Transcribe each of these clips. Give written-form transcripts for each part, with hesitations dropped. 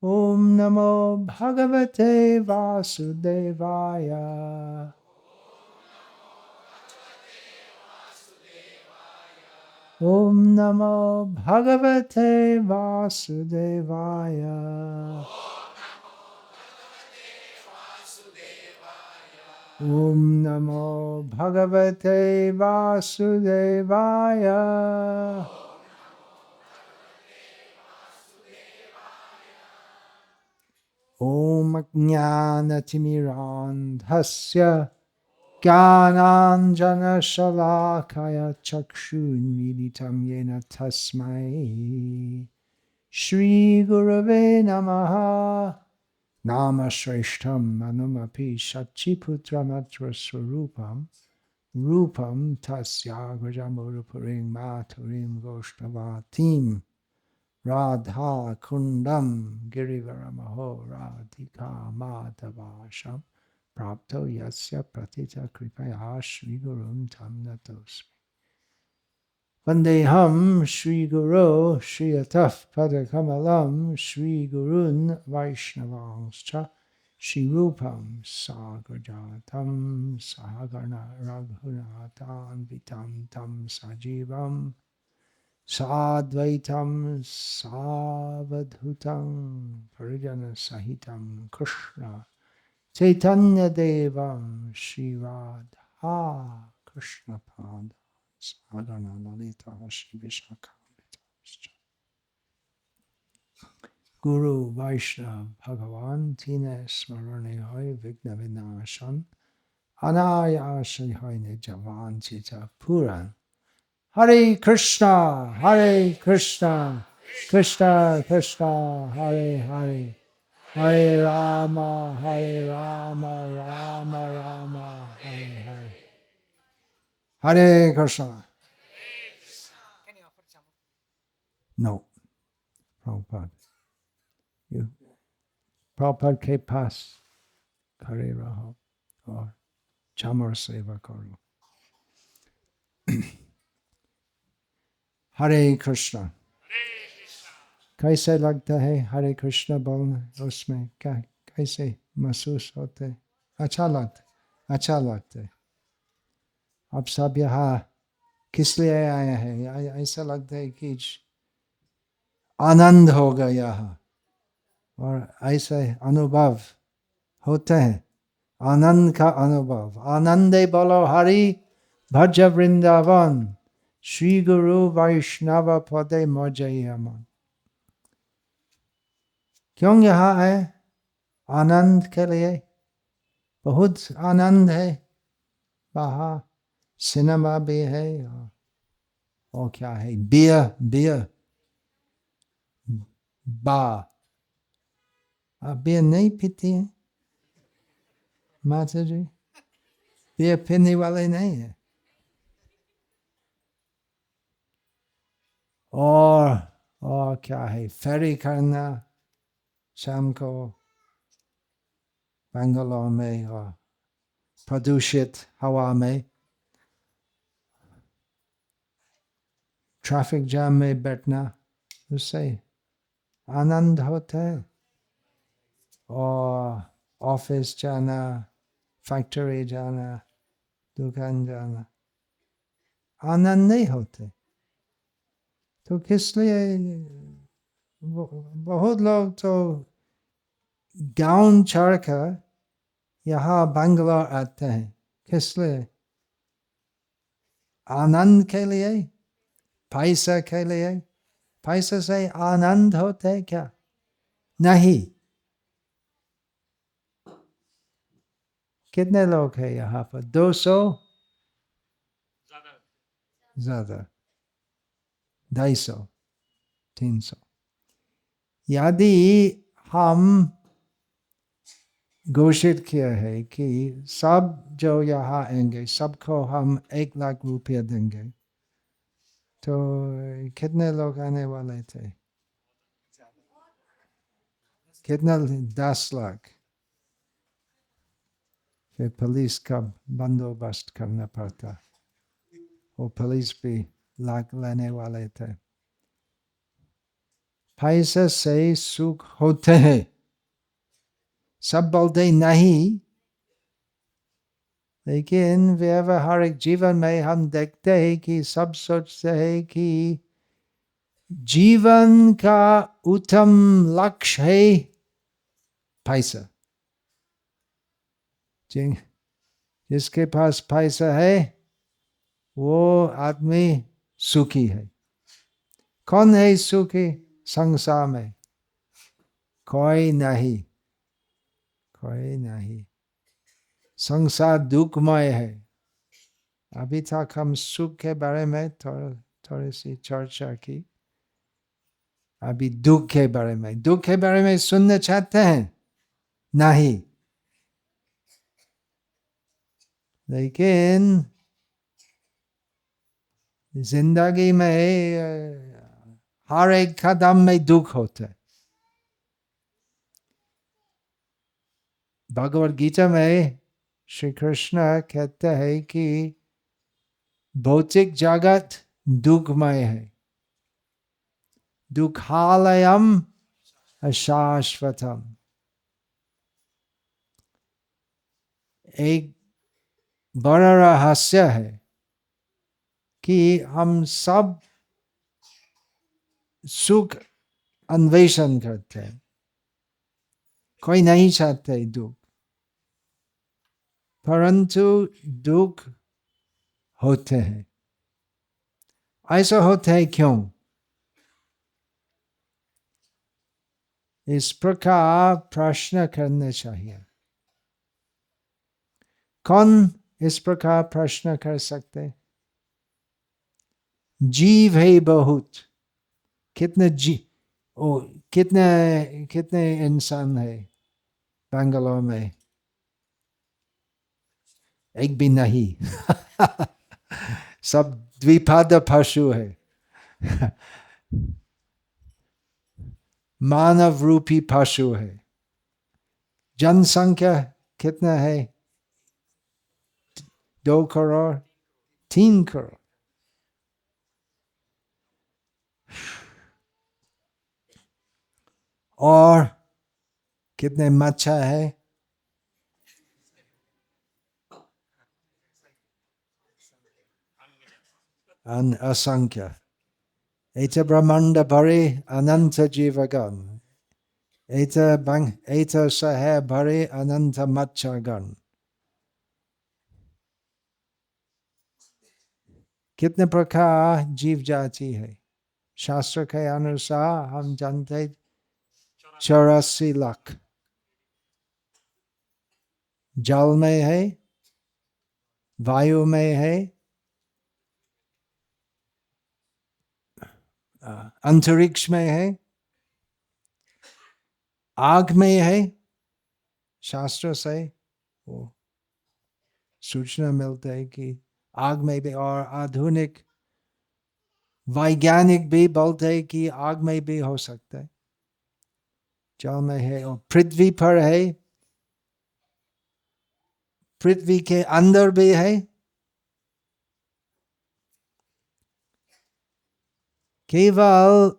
Om Namo Bhagavate Vasudevaya. Om Namo Bhagavate Vasudevaya. Om Namo Bhagavate Vasudevaya. Om Jnanatimirandhasya Jnananjana Shalakaya Chakshunmilitam Yena Tasmai Shri Gurave Namaha Nama Shreshtam Manumapi Shachiputramatra Swarupam Rupam Tasya Grajamurupurim Maturim Goshtavatim Radha Kundam Girivaramaho Radhika Madhavasham Prapto Yasya Pratita Kripaya Shri Gurum Tam Natosmi Vandeham Shri Guru Shri Ataf Padakamalam Shri Gurun Vaishnavangscha Shri Rupam Sagrajatam Sahagarna Raghunatan Vitam Tam Sajivam Sadvaitam Savadhutam Parijana Sahitam Krishna Chaitanya Devam Shri Radha Krishna Pada Sadhana Lalita Shri Vishakam Guru Vaishnav Bhagavan Tine Smarane Hoy Vigna Vinashan Anayasha Hoy Nijavan Chita Puran Hare Krishna, Hare Krishna, Krishna Krishna, Hare Hare, Hare Rama, Hare Rama, Rama Rama, Hare Hare. Hare Krishna. No, Prabhupada. You, Prabhupada ke paas kare raho और chamar seva karo. Hare Krishna. कैसे लगता है हरे कृष्ण बोलना उसमें क्या कैसे महसूस होते अच्छा लगता है अब सब यहाँ किस लिए आया है ऐसा लगता है कि आनंद होगा यहाँ और ऐसे अनुभव होते हैं आनंद का अनुभव आनंदे बोलो हरि भज वृंदावन श्री गुरु वैष्णव पदे मजय मन क्यों यहाँ है आनंद के लिए बहुत आनंद है बाहर सिनेमा भी है और क्या है बियर बार आप बियर नहीं पीती हैं माता जी बियर पीने वाले नहीं है और क्या है फेरी करना शाम को बेंगलोर में और प्रदूषित हवा में ट्रैफिक जाम में बैठना उससे आनंद होता है और ऑफिस जाना फैक्ट्री जाना दुकान जाना आनंद नहीं होते तो किस लिए बहुत लोग तो गाउन छोड़कर यहाँ बेंगलोर आते हैं किस लिए आनंद के लिए पैसा के लिए पैसा से आनंद होते क्या नहीं कितने लोग हैं यहाँ पर 200 ज्यादा 250 300 यदि हम घोषित किया है कि सब जो यहाँ आएंगे सबको हम 1 लाख रुपया देंगे तो कितने लोग आने वाले थे कितना 10 लाख फिर पुलिस का बंदोबस्त करना पड़ता और पुलिस भी लाख लेने वाले थे पैसे से सुख होते हैं। सब बोलते नहीं, लेकिन व्यवहारिक जीवन में हम देखते हैं कि सब सोचते हैं कि जीवन का उत्तम लक्ष्य है पैसा। जिसके पास पैसा है वो आदमी सुखी है। कौन है सुखी संसार में? कोई नहीं, कोई नहीं। संसार दुखमय है। अभी तक हम सुख के बारे में थोड़ी सी चर्चा की। अभी दुख के बारे में, दुख के बारे में सुनना चाहते हैं? नहीं। लेकिन जिंदगी में हर एक कदम में दुख होता है। भगवद गीता में श्री कृष्ण कहते हैं कि भौतिक जगत दुखमय है। दुखालयम अशाश्वतम। एक बड़ा रहस्य है कि हम सब सुख अन्वेषण करते हैं। कोई नहीं चाहते दुख, परंतु दुख होते हैं। ऐसा होता है क्यों? इस प्रकार प्रश्न करना चाहिए। कौन इस प्रकार प्रश्न कर सकते? जीव है बहुत। कितने कितने इंसान है बेंगलोर में? एक भी नहीं। सब द्विपाद पशु है। मानव रूपी पशु है। जनसंख्या कितना है? 2 करोड़, 3 करोड़। और कितने मच्छर है? असंख्य। एत ब्रह्मांड भरे अनंत जीवगण। एत शहर भरे अनंत मच्छरगण। कितने प्रकार जीव जाति है? शास्त्र के अनुसार हम जानते 84 लाख। जल में है, वायु में है, अंतरिक्ष में है, आग में है। शास्त्र से वो सूचना मिलता है कि आग में भी, और आधुनिक वैज्ञानिक भी बोलते हैं कि आग में भी हो सकता है, जल में है, और पृथ्वी पर है, पृथ्वी के अंदर भी है। केवल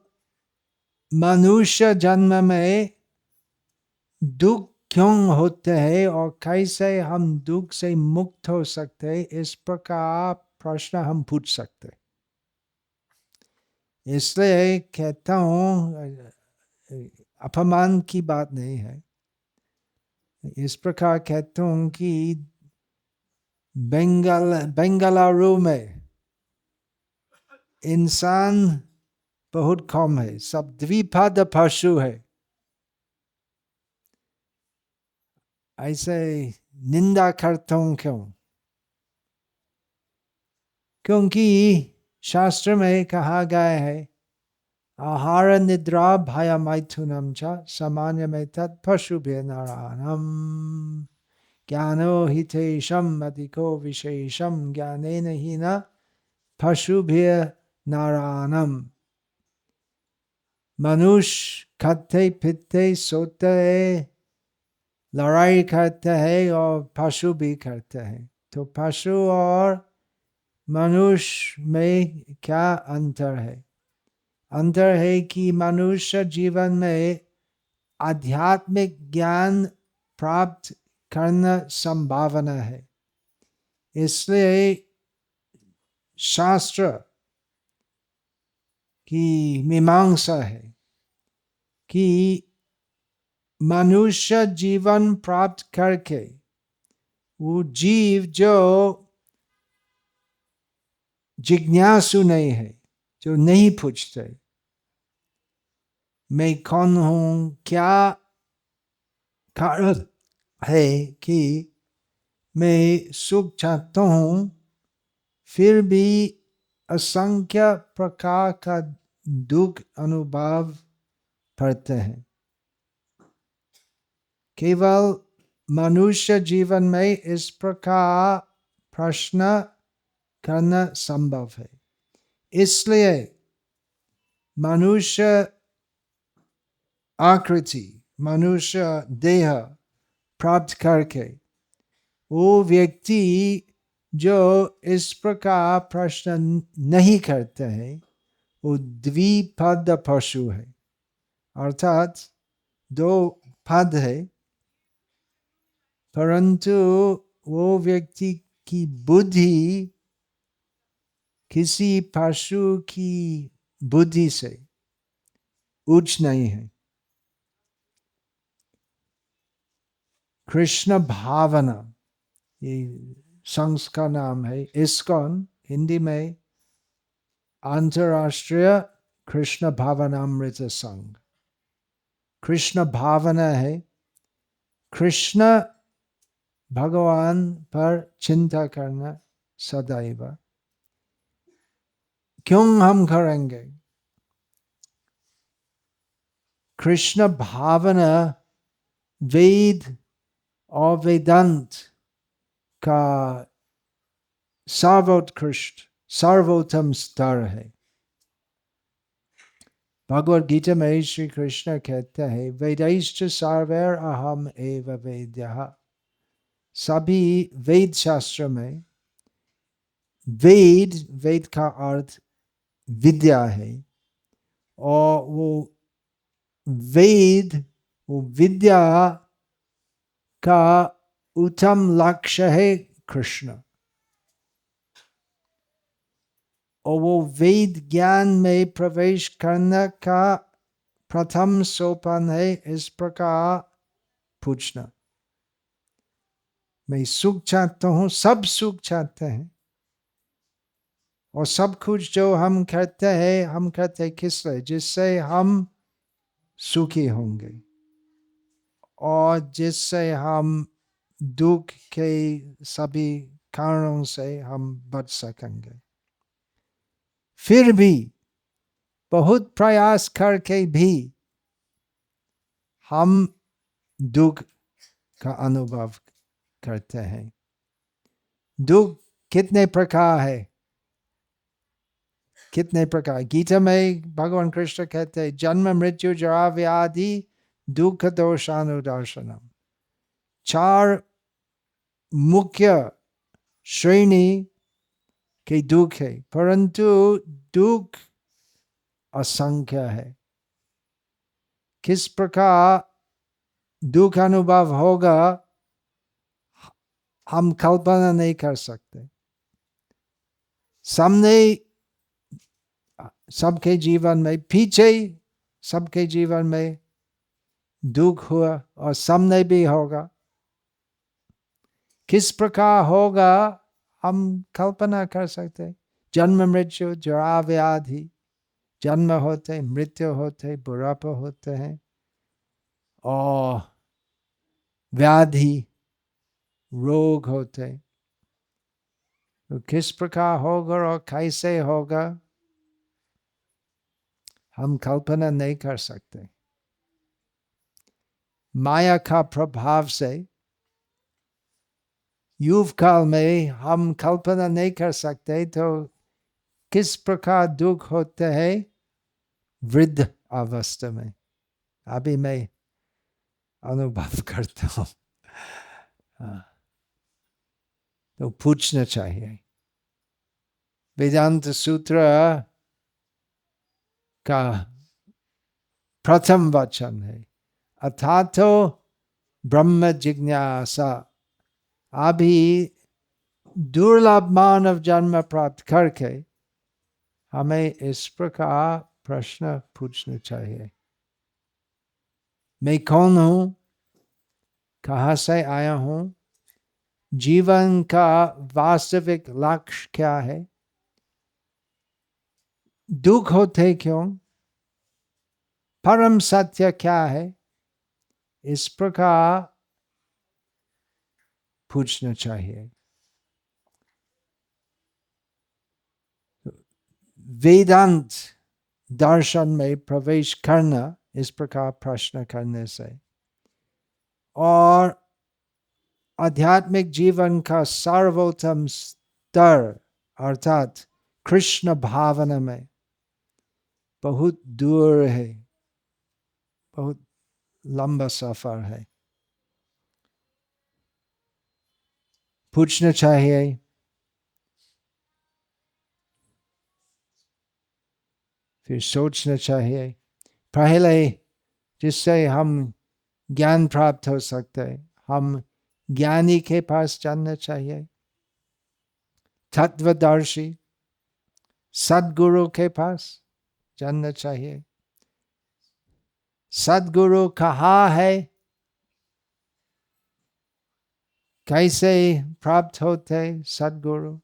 मनुष्य जन्म में दुख क्यों होते हैं और कैसे हम दुख से मुक्त हो सकते हैं, इस प्रकार प्रश्न हम पूछ सकते हैं। इसलिए कहता हूं, अपमान की बात नहीं है। इस प्रकार कहता हूं कि बेंगलुरु में इंसान बहुत कम है, सब द्विपाद पशु है। ऐसे निंदा करता हूं क्यों? क्योंकि शास्त्र में कहा गया है, आहार निद्रा भय मैथुनम च सामान्य में तत् पशुभ्य नारायणम। ज्ञानो हितेशम अधिको विशेषम ज्ञानेन हि न पशुभ्य नारायणम। मनुष्य खाते पीते सोते लड़ाई करते हैं और पशु भी करते हैं। तो पशु और मनुष्य में क्या अंतर है? अंतर है कि मनुष्य जीवन में आध्यात्मिक ज्ञान प्राप्त करना संभावना है। इसलिए शास्त्र की मीमांसा है कि मनुष्य जीवन प्राप्त करके वो जीव जो जिज्ञासु नहीं है, जो नहीं पूछते मैं कौन हूं, क्या कारण है कि मैं सुख चाहता हूं, फिर भी असंख्य प्रकार का दुख अनुभव करते हैं। केवल मनुष्य जीवन में इस प्रकार प्रश्न करना संभव है। इसलिए मनुष्य आकृति, मनुष्य देह प्राप्त करके वो व्यक्ति जो इस प्रकार प्रश्न नहीं करते हैं वो द्विपद पशु है, अर्थात दो पद है, परंतु वो व्यक्ति की बुद्धि किसी पशु की बुद्धि से उच्च नहीं है। कृष्ण भावना ये संघ का नाम है। इस्कॉन हिंदी में अंतरराष्ट्रीय कृष्ण भावनामृत संघ। कृष्ण भावना है कृष्ण भगवान पर चिंता करना सदैव। क्यों हम करेंगे? कृष्ण भावना वेद और वेदांत का सर्वोत्कृष्ट सर्वोत्तम स्तर है। भगवद गीता में श्री कृष्ण कहते हैं वेदैश्च सर्वैर अहम एव वेद्यः। सभी वेद शास्त्र में वेद का अर्थ विद्या है, और वो विद्या का उत्तम लक्ष्य है कृष्ण, और वो वेद ज्ञान में प्रवेश करने का प्रथम सोपान है इस प्रकार पूछना। मैं सुख चाहता हूं, सब सुख चाहते हैं, और सब कुछ जो हम करते हैं हम करते किस लिए? जिससे हम सुखी होंगे और जिससे हम दुख के सभी कारणों से हम बच सकेंगे। फिर भी बहुत प्रयास करके भी हम दुख का अनुभव करते हैं। दुख कितने प्रकार है? कितने प्रकार? गीता में भगवान कृष्ण कहते हैं जन्म मृत्यु जरा व्याधि दुख दोषानुदर्शनम। चार मुख्य श्रेणी के दुख है, परंतु दुख असंख्य है। किस प्रकार दुख अनुभव होगा हम कल्पना नहीं कर सकते। सामने सबके जीवन में, पीछे सबके जीवन में दुख हुआ और सामने भी होगा। किस प्रकार होगा हम कल्पना कर सकते। जन्म मृत्यु जरा व्याधि, जन्म होते मृत्यु होते बुढ़ापा होते हैं, और व्याधि रोग होते। तो किस प्रकार होगा और कैसे होगा हम कल्पना नहीं कर सकते। माया का प्रभाव से युव काल में हम कल्पना नहीं कर सकते, तो किस प्रकार दुख होते हैं वृद्ध अवस्था में। अभी मैं अनुभव करता हूं। तो पूछना चाहिए। वेदांत सूत्र का प्रथम वचन है, अथातो ब्रह्म जिज्ञासा। अभी दुर्लभ मानव जन्म प्राप्त करके हमें इस प्रकार प्रश्न पूछना चाहिए, मैं कौन हूं, कहां से आया हूं, जीवन का वास्तविक लक्ष्य क्या है, दुख होते क्यों, परम सत्य क्या है, इस प्रकार पूछना चाहिए। वेदांत दर्शन में प्रवेश करना इस प्रकार प्रश्न करने से, और आध्यात्मिक जीवन का सर्वोत्तम स्तर अर्थात कृष्ण भावना में बहुत दूर है, बहुत लंबा सफर है। पूछना चाहिए, फिर सोचना चाहिए। पहले जिससे हम ज्ञान प्राप्त हो सकते हैं, हम ज्ञानी के पास जानना चाहिए, तत्वदर्शी सदगुरु के पास जानना चाहिए। सदगुरु कहाँ है, कैसे प्राप्त होते सदगुरु?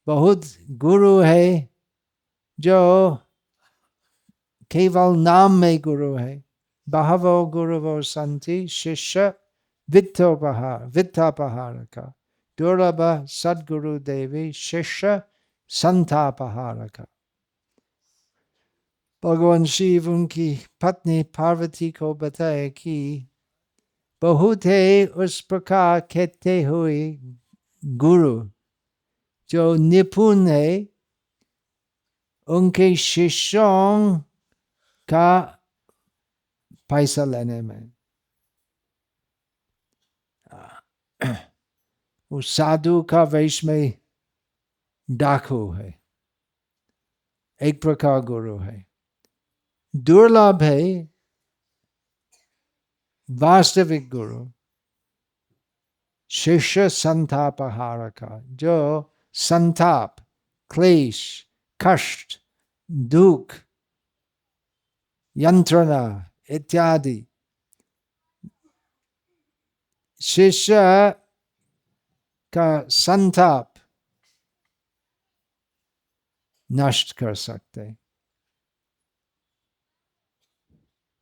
बहुत गुरु है जो केवल नाम में गुरु है। बहवो गुरुवो सन्ति शिष्य वित्तोपहार का, दुर्लभ सदगुरु देवी शिष्य संतापहार का। भगवान शिव उनकी पत्नी पार्वती को बताए कि बहुत है उस प्रकार कहते हुए गुरु जो निपुण है उनके शिष्यों का पैसा लेने में। उस साधु का वेश में डाकू है, एक प्रकार गुरु है। दुर्लभ है वास्तविक गुरु शिष्य संतापहार का, जो संताप, क्लेश, कष्ट, दुख, यंत्रणा इत्यादि शिष्य का संताप नष्ट कर सकते।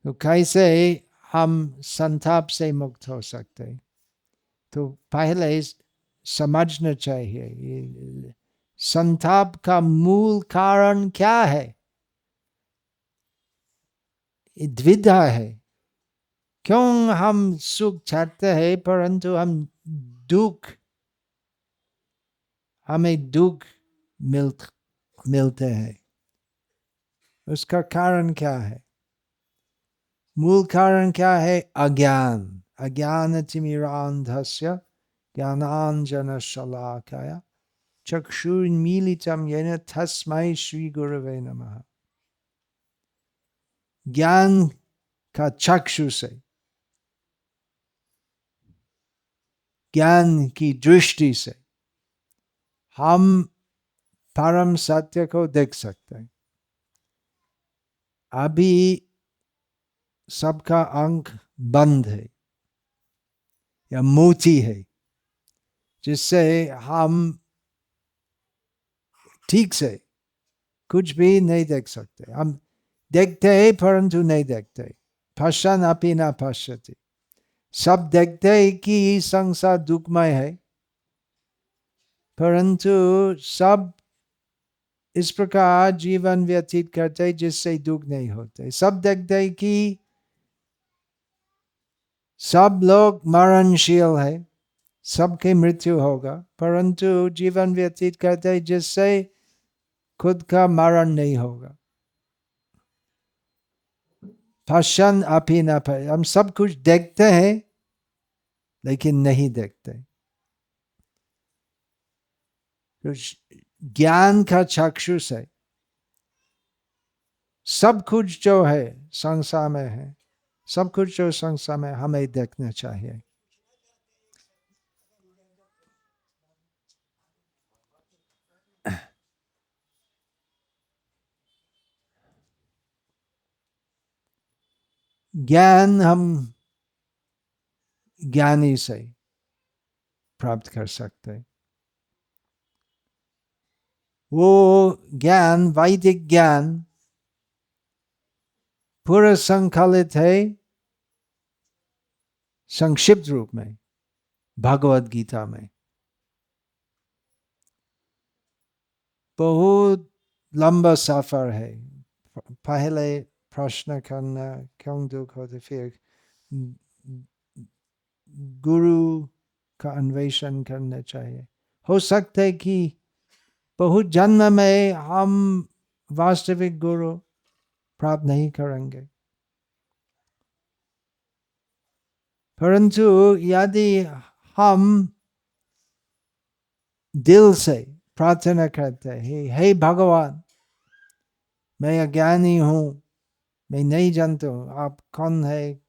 तो कैसे हम संताप से मुक्त हो सकते? तो पहले समझना चाहिए संताप का मूल कारण क्या है। द्विधा है, क्यों हम सुख चाहते हैं परंतु हमें दुख मिलते हैं। उसका कारण क्या है? मूल कारण क्या है? अज्ञान। अज्ञानतिमिरान्धस्य ज्ञानाञ्जनशलाकया चक्षुर्मीलितं येन तस्मै श्री गुरवे नमः। ज्ञान का चक्षु से, ज्ञान की दृष्टि से हम परम सत्य को देख सकते हैं। अभी सबका आंख बंद है या मोती है, जिससे हम ठीक से कुछ भी नहीं देख सकते। हम देखते हैं परंतु नहीं देखते। पश्यन् अपि न पश्यति। सब देखते हैं कि संसार दुखमय है, परंतु सब इस प्रकार जीवन व्यतीत करते जिससे दुख नहीं होते। सब देखते हैं कि सब लोग मरणशील है, सबकी मृत्यु होगा, परंतु जीवन व्यतीत करते जिससे खुद का मरण नहीं होगा। पश्यन् अपि न पश्यति। हम सब कुछ देखते हैं लेकिन नहीं देखते। तो ज्ञान का चक्षु से सब कुछ जो है संसार में है, सब कुछ जो संसार में हमें देखना चाहिए। ज्ञान हम ज्ञानी से प्राप्त कर सकते हैं। वो ज्ञान, वैदिक ज्ञान पूरा संकलित है संक्षिप्त रूप में भगवद गीता में। बहुत लंबा सफर है। पहले प्रश्न करना क्यों दुख होते, फिर गुरु का अन्वेषण करना चाहिए। हो सकता है कि बहुत जन्म में हम वास्तविक गुरु प्राप्त नहीं करेंगे, परंतु यदि हम दिल से प्रार्थना करते हैं, हे भगवान, मैं अज्ञानी हूं, मैं नहीं जानता हूं आप कौन है,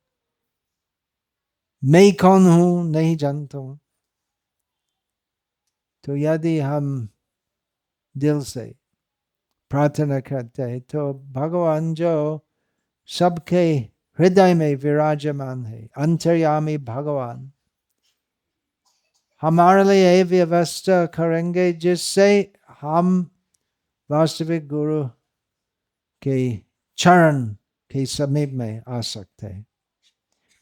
मैं कौन हूं नहीं जानता हूं, तो यदि हम दिल से प्रार्थना करते हैं तो भगवान जो सबके हृदय में विराजमान है, अंतर्यामी भगवान, हमारे लिए व्यवस्था करेंगे जिससे हम वास्तविक गुरु के चरण के समीप में आ सकते हैं।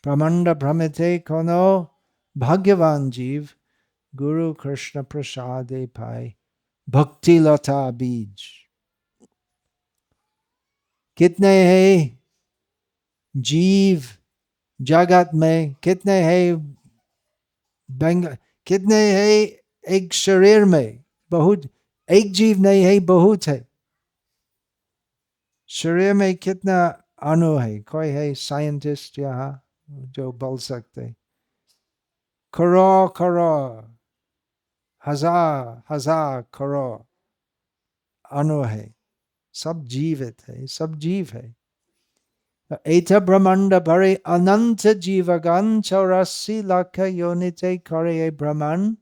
ब्रह्मांड भ्रमिते कोनो भाग्यवान जीव, गुरु कृष्ण प्रसादे पाए भक्ति लता बीज। कितने हैं जीव जगत में, कितने हैं कितने हैं एक शरीर में, बहुत, एक जीव नहीं है, बहुत है। शरीर में कितना अणु है? कोई है साइंटिस्ट यहाँ जो बोल सकते? करोड़ करोड़, हजार हजार करोड़ अणु है, सब जीवित है, सब जीव है। एत ब्रह्मांड भरे अनंत जीवगण 84 लाख योनिते करे ब्रह्मांड।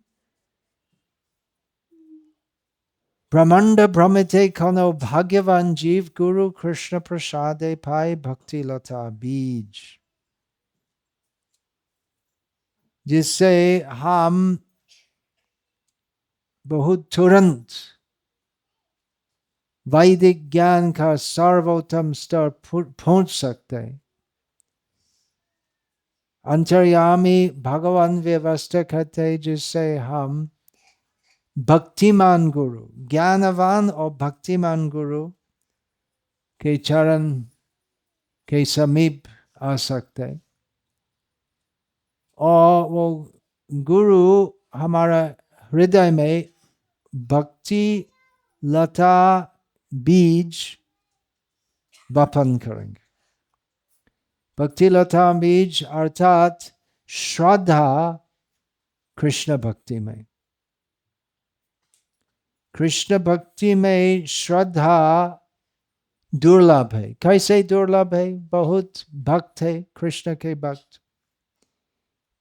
ब्रह्मांड भ्रमिते कोनो भाग्यवान जीव, गुरु कृष्ण प्रसादे पाए भक्ति लता बीज। जिससे हम बहुत तुरंत वैदिक ज्ञान का सर्वोत्तम स्तर पहुंच सकते हैं। अंतर्यामी भगवान व्यवस्था करते हैं जिससे हम भक्तिमान गुरु, ज्ञानवान और भक्तिमान गुरु के चरण के समीप आ सकते हैं। और वो गुरु हमारा हृदय में भक्ति लता बीज वपन करेंगे। भक्ति लता बीज अर्थात श्रद्धा कृष्ण भक्ति में। कृष्ण भक्ति में श्रद्धा दुर्लभ है। कैसे दुर्लभ है? बहुत भक्त है कृष्ण के भक्त।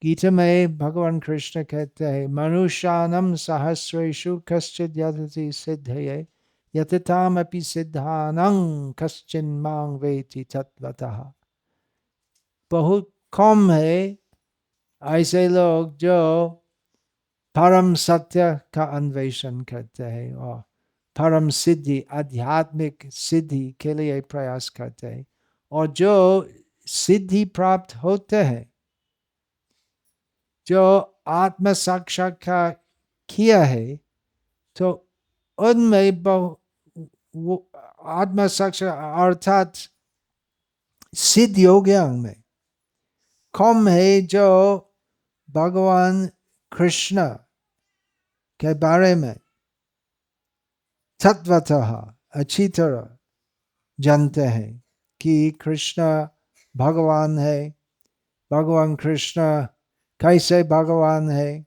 गीता में भगवान कृष्ण कहते हैं, मनुष्यानम सहस्रेषु कश्चित् यतति सिद्धये यततामपि सिद्धानं कश्चिन् मां वेति तत्वतः। बहुत कम है ऐसे लोग जो परम सत्य का अन्वेषण करते हैं और परम सिद्धि, आध्यात्मिक सिद्धि के लिए प्रयास करते हैं। और जो सिद्धि प्राप्त होते हैं, जो आत्म साक्षात्कार किया है, तो उनमें आत्म साक्षात्कार अर्थात सिद्ध योगियों में कम है जो भगवान कृष्ण के बारे में तत्वतः अच्छी तरह जानते हैं कि कृष्ण भगवान है, भगवान कृष्ण कैसे भगवान है।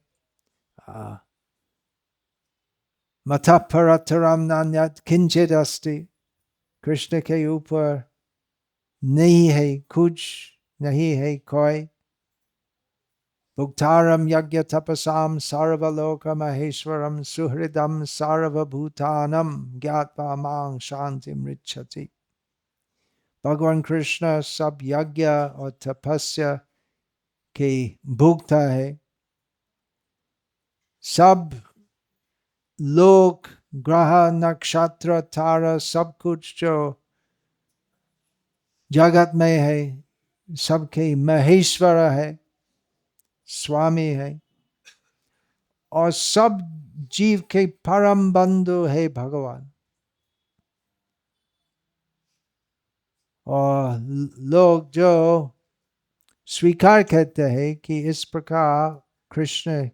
मतः परतरं नान्यत् किंचित् अस्ति, कृष्ण के ऊपर नहीं है कुछ, नहीं है कोई। भुक्तारम यज्ञ तपसाम सर्वलोक महेश्वरम सुहृदम सर्वभूतानम ज्ञात्वा मां शांति मृच्छति। भगवान कृष्ण सब यज्ञ और तपस्या के भुक्ता है। सब लोक ग्रह नक्षत्र तारा सब कुछ जो जगत में है सबके महेश्वर है, स्वामी है। और सब जीव के परम बंधु है भगवान। और लोग जो स्वीकार करते हैं कि इस प्रकार कृष्ण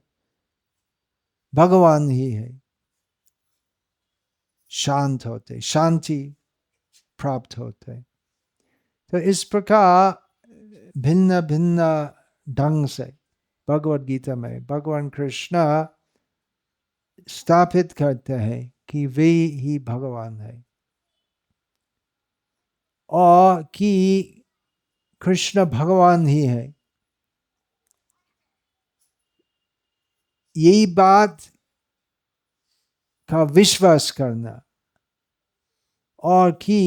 भगवान ही है, शांत होते, शांति प्राप्त होते। तो इस प्रकार भिन्न भिन्न ढंग से भगवद गीता में भगवान कृष्ण स्थापित करते हैं कि वे ही भगवान है और कि कृष्ण भगवान ही है। यही बात का विश्वास करना और कि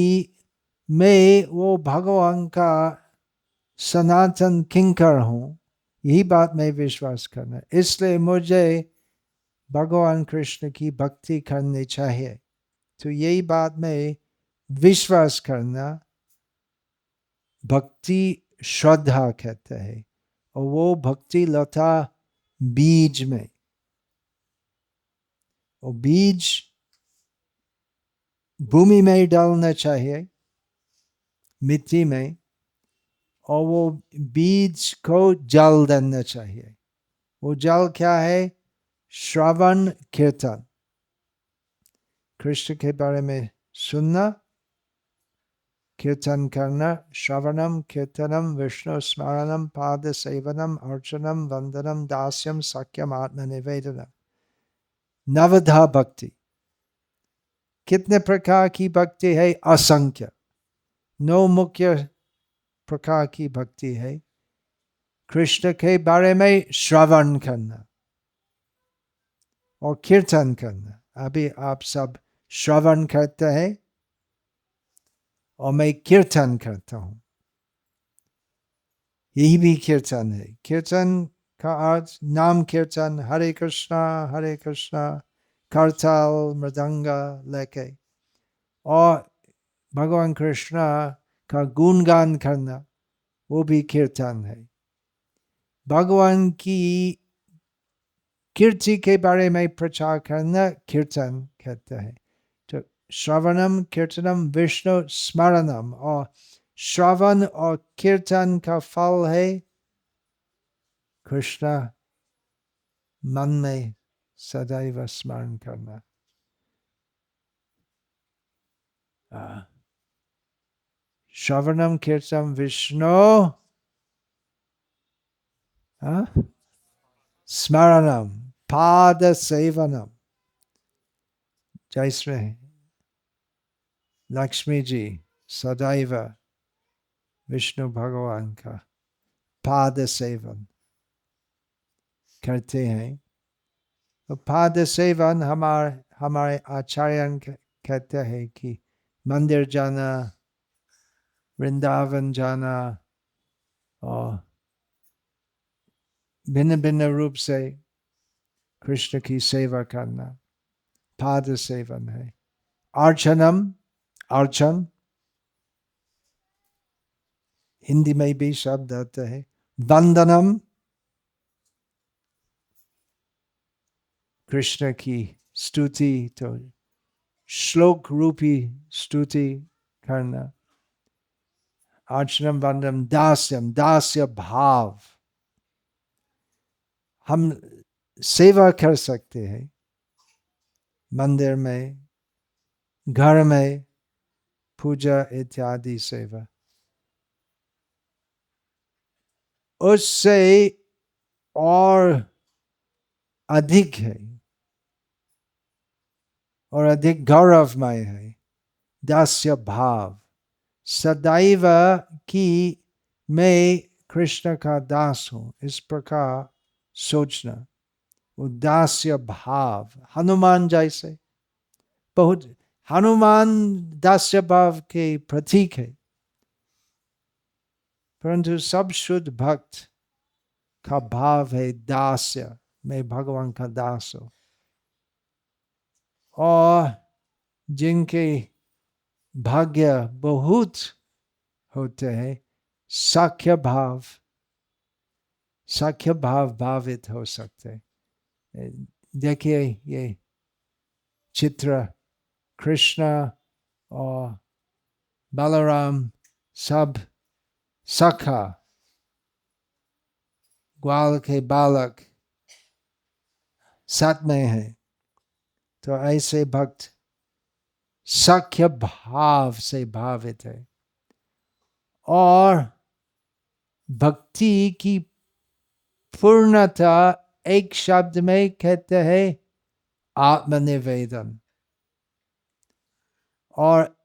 मैं वो भगवान का सनातन किंकर हूँ, यही बात मैं विश्वास करना। इसलिए मुझे भगवान कृष्ण की भक्ति करनी चाहिए। तो यही बात में विश्वास करना भक्ति श्रद्धा कहते हैं। और वो भक्ति लता बीज में, वो बीज भूमि में डालना चाहिए, मिट्टी में, और वो बीज को जल देना चाहिए। वो जल क्या है? श्रवण कीर्तन, कृष्ण के बारे में सुनना, कीर्तन करना। श्रवणम कीर्तनम विष्णु स्मरणम पाद सेवनम अर्चनम वंदनम दास्यम सख्यम आत्मनिवेदनम। नवधा भक्ति। कितने प्रकार की भक्ति है? असंख्य। 9 मुख्य प्रकार की भक्ति है। कृष्ण के बारे में श्रवण करना और कीर्तन करना। अभी आप सब श्रवण करते हैं और मैं कीर्तन करता हूं, यही भी कीर्तन है। कीर्तन का अर्थ नाम कीर्तन, हरे कृष्णा करताल मृदंगा लेके और भगवान कृष्ण का गुणगान करना, वो भी कीर्तन है। भगवान की कीर्ति के बारे में प्रचार करना कीर्तन कहते हैं। तो श्रवणम कीर्तनम विष्णु स्मरणम, और श्रवण और कीर्तन का फल है कृष्ण मन में सदैव स्मरण करना। श्रवणम कीर्तनम विष्णु स्मरणम पाद सेवनम। जैसे लक्ष्मी जी सदैव विष्णु भगवान का पाद सेवन करते हैं। तो पाद सेवन हमारे आचार्य कहते हैं कि मंदिर जाना, वृंदावन जाना और भिन्न भिन्न रूप से कृष्ण की सेवा करना पाद सेवन है। अर्चनम, अर्चन हिंदी में भी शब्द आता है। वंदनम, कृष्ण की स्तुति, तो श्लोक रूपी स्तुति करना। अर्चनम वंदनम दास्यम, दास्य भाव। हम सेवा कर सकते हैं मंदिर में, घर में, पूजा इत्यादि सेवा। उससे और अधिक है और अधिक गौरवमय है दास्य भाव, सदैव कि मैं कृष्ण का दास हूं, इस प्रकार सोचना। दास्य भाव, हनुमान जैसे, बहुत हनुमान दास्य भाव के प्रतीक है, परंतु सब शुद्ध भक्त का भाव है दास्य, मैं भगवान का दास हूं। और जिनके भाग्य बहुत होते हैं, साख्य भाव भावित हो सकते। देखिए ये चित्र, कृष्ण और बलराम सब सखा, ग्वाल के बालक साथ में है। तो ऐसे भक्त सख्य भाव से भावित है। और भक्ति की पूर्णता एक शब्द में कहते हैं आत्मनिवेदन। और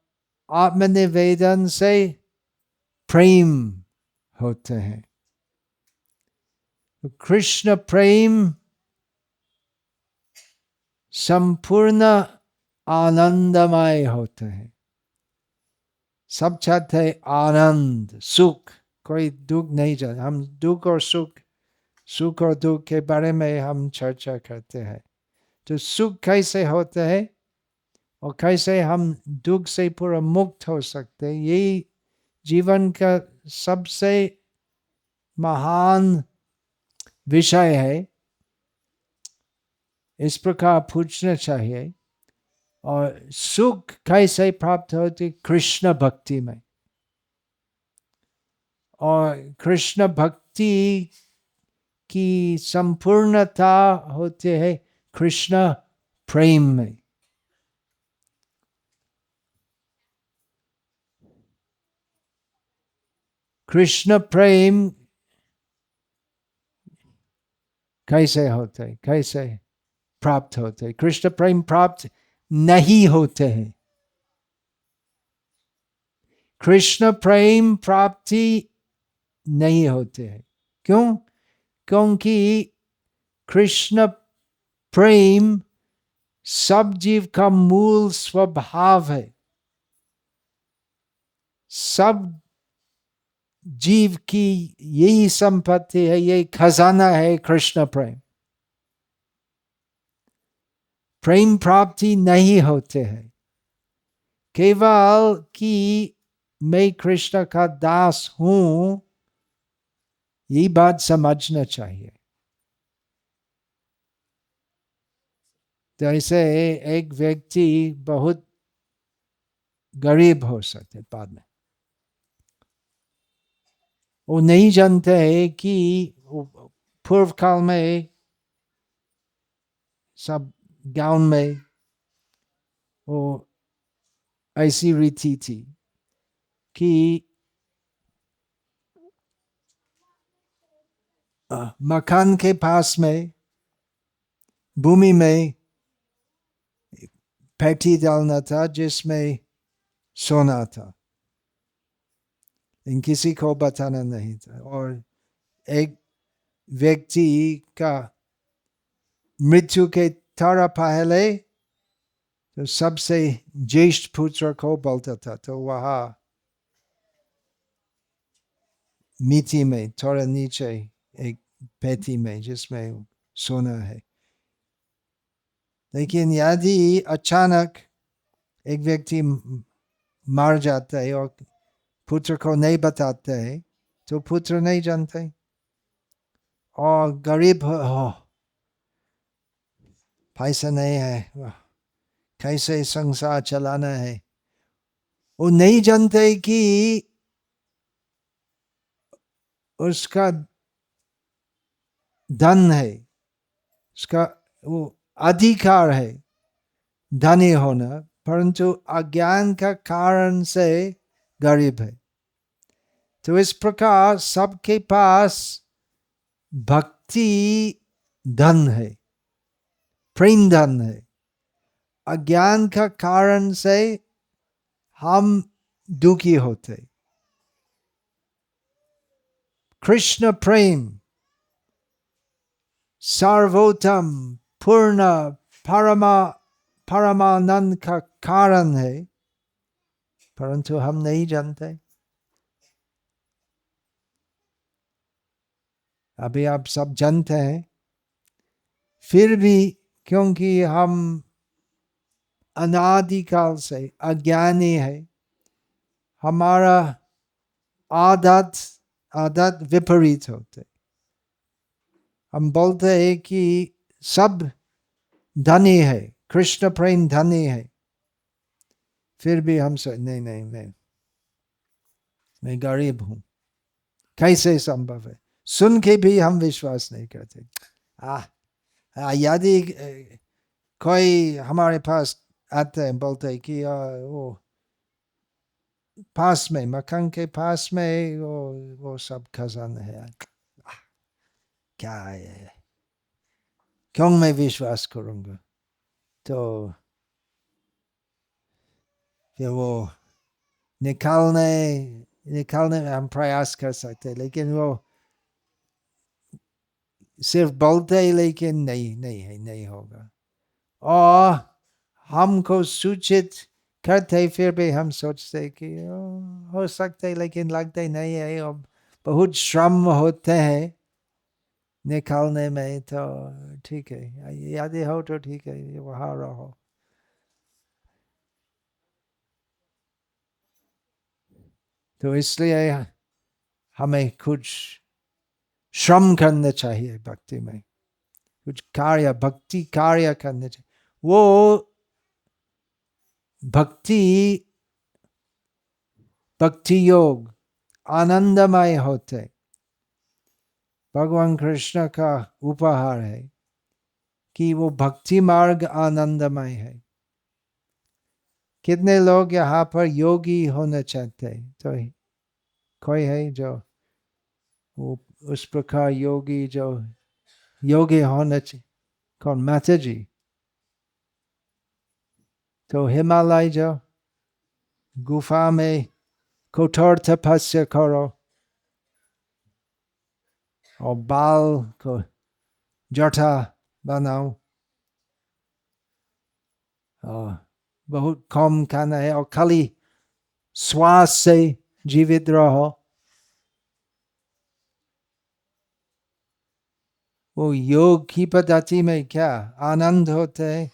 आत्मनिवेदन से प्रेम होते हैं। कृष्ण प्रेम संपूर्ण आनंदमय होते हैं। सब चाहते हैं आनंद, सुख, कोई दुख नहीं चाहते। हम दुख और सुख और दुख के बारे में हम चर्चा करते हैं। तो सुख कैसे होते हैं और कैसे हम दुख से पूरा मुक्त हो सकते हैं, यही जीवन का सबसे महान विषय है। इस प्रकार पूछना चाहिए। और सुख कैसे प्राप्त होती? कृष्ण भक्ति में। और कृष्ण भक्ति की संपूर्णता होती है कृष्ण प्रेम में। कृष्ण प्रेम कैसे होते, कैसे प्राप्त होते? कृष्ण प्रेम प्राप्त नहीं होते हैं। कृष्ण प्रेम प्राप्ति नहीं होते हैं। क्यों? क्योंकि कृष्ण प्रेम सब जीव का मूल स्वभाव है। सब जीव की यही संपत्ति है, यही खजाना है कृष्ण प्रेम। प्रेम प्राप्ति नहीं होते हैं। केवल कि मैं कृष्ण का दास हूं, ये बात समझना चाहिए। जैसे एक व्यक्ति बहुत गरीब हो सकते बाद में, वो नहीं जानते है कि पूर्व काल में सब गांव में वो ऐसी रीति थी कि मकान के पास में भूमि में पेटी डालना था जिसमें सोना था, लेकिन किसी को बताना नहीं था। और एक व्यक्ति का मृत्यु के थोड़ा पहले तो सबसे ज्येष्ठ पुत्र को बोलता था, तो वहां मिट्टी में थोड़ा नीचे एक पेटी में जिसमें सोना है। लेकिन यदि अचानक एक व्यक्ति मर जाता है और पुत्र को नहीं बताते हैं, तो पुत्र नहीं जानते और गरीब हो, पैसा नहीं है, कैसे संसार चलाना है, वो नहीं जानते कि उसका धन है, उसका वो अधिकार है धनी होना, परंतु अज्ञान का कारण से गरीब है। तो इस प्रकार सबके पास भक्ति धन है, प्रेम धन है। अज्ञान का कारण से हम दुखी होते। कृष्ण प्रेम सर्वोत्तम पूर्ण परमानंद का कारण है, परंतु हम नहीं जानते। अभी आप सब जानते हैं, फिर भी क्योंकि हम अनादिकाल से अज्ञानी है, हमारा आदत विपरीत होते। हम बोलते हैं कि सब धनी है, कृष्ण प्रेम धनी है, फिर भी हम से नहीं नहीं नहीं, मैं गरीब हूं, कैसे संभव है? सुन के भी हम विश्वास नहीं करते। यदि कोई हमारे पास आते हैं, बोलते हैं कि वो पास में, मकान के पास में वो सब खजाना है, क्या है, क्यों मैं विश्वास करूंगा? तो फिर वो निकालने में हम प्रयास कर सकते, लेकिन वो सिर्फ बोलते ही, लेकिन नहीं नहीं है, नहीं होगा। और हमको सूचित करते, फिर भी हम सोचते कि हो सकते, लेकिन लगते नहीं है, और बहुत श्रम होते हैं निकालने में। तो ठीक है, यदि हो तो ठीक है, वहाँ रहो। तो इसलिए हमें कुछ श्रम करना चाहिए भक्ति में, कुछ कार्य, भक्ति कार्य करने चाहिए। वो भक्ति योग आनंदमय होते, भगवान कृष्ण का उपहार है कि वो भक्ति मार्ग आनंदमय है। कितने लोग यहाँ पर योगी होना चाहते हैं, तो कोई है जो वो उस प्रकार योगी, जो योगी होना चाहिए? कौन? माता जी। तो हिमालय जो गुफा में कठोर तपस्या करो और बाल को जटा बनाओ और बहुत कम खाना है और खाली श्वास से जीवित रहो। वो योग की पद्धति में क्या आनंद होते है?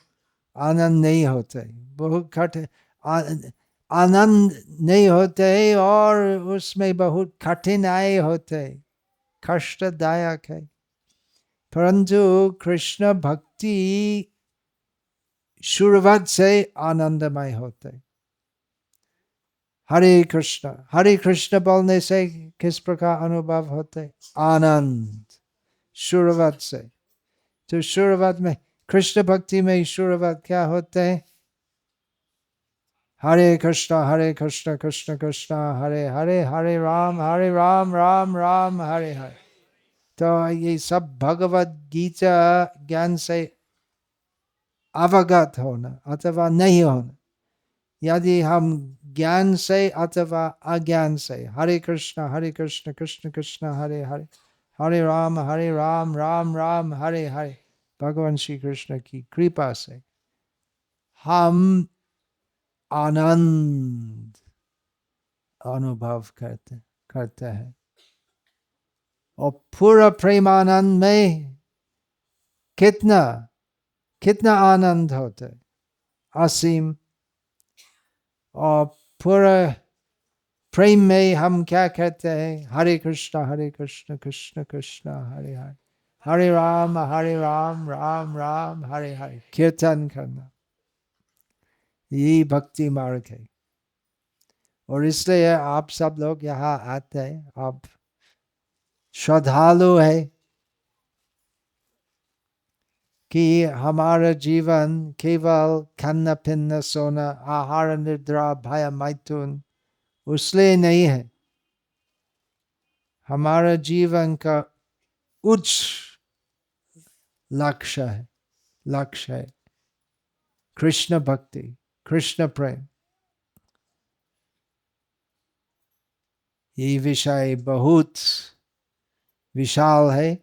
आनंद नहीं होते, बहुत कठिन आनंद नहीं होते, और उसमें बहुत कठिनाई होते, कष्टदायक है। परंतु कृष्ण भक्ति शुरुआत से आनंदमय होते। हरे कृष्ण बोलने से किस प्रकार अनुभव होते? आनंद, शुरुआत से। तो शुरुआत में कृष्ण भक्ति में शुरुआत क्या होते हैं? हरे कृष्ण कृष्ण कृष्ण हरे हरे, हरे राम राम राम हरे हरे। तो ये सब भगवत गीता ज्ञान से अवगत होना अथवा नहीं होना। यदि हम ज्ञान से अथवा अज्ञान से हरे कृष्ण कृष्ण कृष्ण हरे हरे, हरे राम राम राम हरे हरे, भगवान श्री कृष्ण की कृपा से हम आनंद अनुभव करते हैं। और पूरा प्रेमानंद में कितना कितना आनंद होता है, असीम। और पूरा प्रेम में हम क्या कहते हैं? हरे कृष्ण कृष्ण कृष्ण हरे हरे, हरे राम राम राम हरे हरे, कीर्तन करना, ये भक्ति मार्ग है। और इसलिए आप सब लोग यहाँ आते हैं, आप श्रद्धालु है कि हमारा जीवन केवल खाना पीना सोना आहार निद्रा भय मैथुन उसलिए नहीं है। हमारा जीवन का उच्च लक्ष्य है कृष्ण भक्ति, कृष्ण प्रेम। ये विषय बहुत विशाल है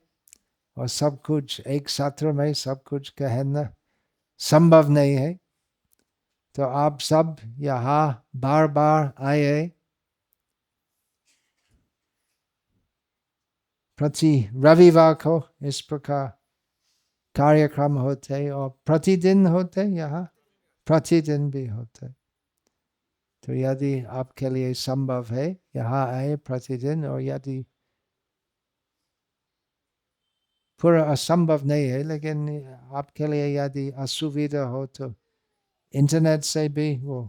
और सब कुछ एक सत्र में सब कुछ कहना संभव नहीं है। तो आप सब यहाँ बार बार आए, प्रति रविवार को इस प्रकार कार्यक्रम होते और प्रतिदिन होते, यहाँ प्रतिदिन भी होते। तो यदि आपके लिए संभव है यहाँ आए प्रतिदिन, और यदि पूरा असंभव नहीं है लेकिन आपके लिए यदि असुविधा हो तो इंटरनेट से भी वो